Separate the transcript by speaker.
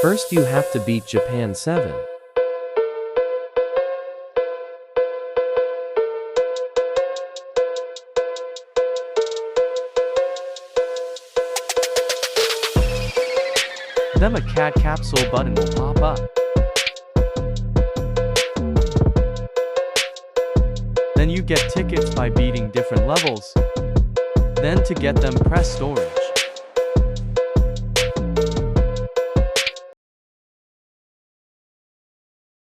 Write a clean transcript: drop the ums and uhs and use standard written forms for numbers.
Speaker 1: First you have to beat Japan 7. Then a cat capsule button will pop up. Then you get tickets by beating different levels. Then to get them, press story.